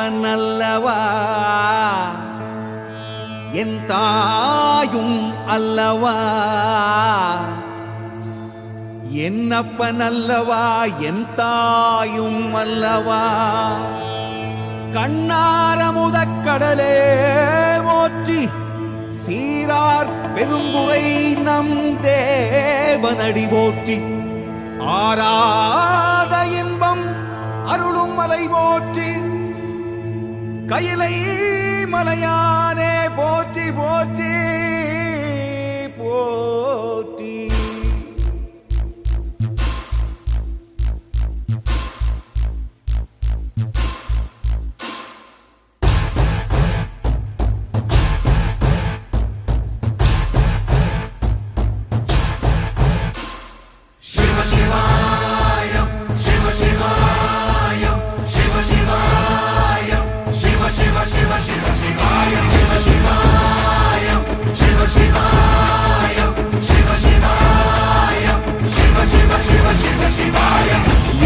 என்னப்பன் அல்லவா என் தாயும் அல்லவா என்னப்பன் அல்லவா என் தாயும் அல்லவா கண்ணார முதக்கடலே போற்றி சீரார் பெருந்துரை நம் தேவனடி போற்றி ஆராத இன்பம் அருளும் மலை போற்றி கையிலை மலையானே போற்றி போற்றி போற்றி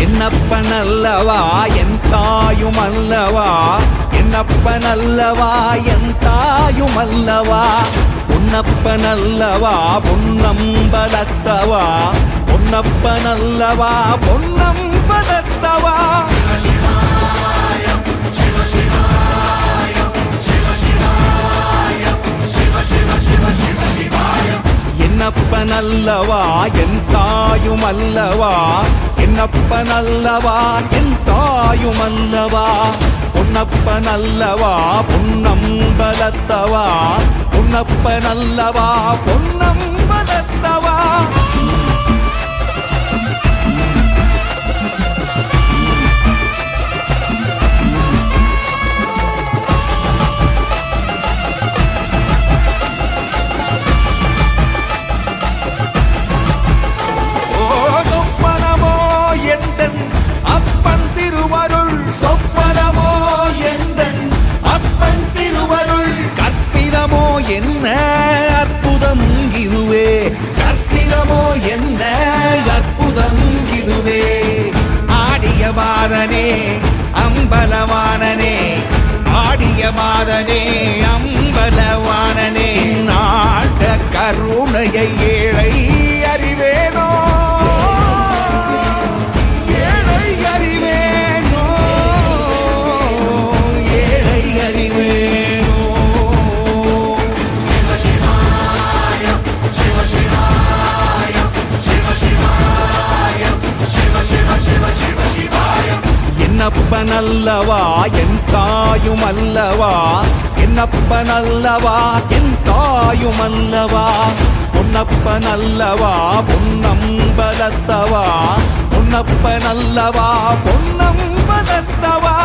என்னப்பன் அல்லவா என் தாயும் அல்லவா என்னப்பன் அல்லவா என் தாயும் அல்லவா பொன்னப்பன் அல்லவா பொன்னம்பலத்தவா பொன்னப்பன் அல்லவா பொன்னம்பலத்தவா என்னப்பன் அல்லவா என் தாயும் அல்லவா என்னப்பன் அல்லவா என் தாயும் அல்லவா பொன்னப்பன் அல்லவா பொன்னம்பலத்தவா பொன்னப்பன் அல்லவா பொன்னம்பலத்தவா என்ன அற்புதம் இதுவே கற்பிதமோ என்ன அற்புதம் இதுவே ஆடிய மாதனே அம்பலவானனே ஆடிய மாதனே அம்பலவானனே நாட கருணையை ஏழை அறிவேனோ ஏழை அறிவேனோ ஏழை அறிவேனோ என்னப்பன் அல்லவா என் தாயும் அல்லவா என்னப்பன் அல்லவா என் தாயும் அல்லவா பொன்னப்பன் அல்லவா பொன்னம்பலத்தவா பொன்னப்பன் அல்லவா பொன்னம்பலத்தவா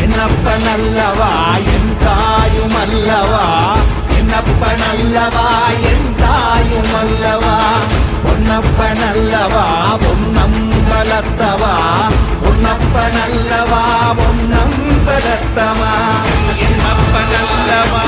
என்னப்பன் அல்லவா என் தாயும் அல்லவா என்னப்பன் அல்லவா என் தாயும் அல்லவா பொன்னப்பன் அல்லவா பொன்னம்பலத்தவா பொன்னப்பன் அல்லவா பொன்னம்பலத்தவா என்னப்பன் அல்லவா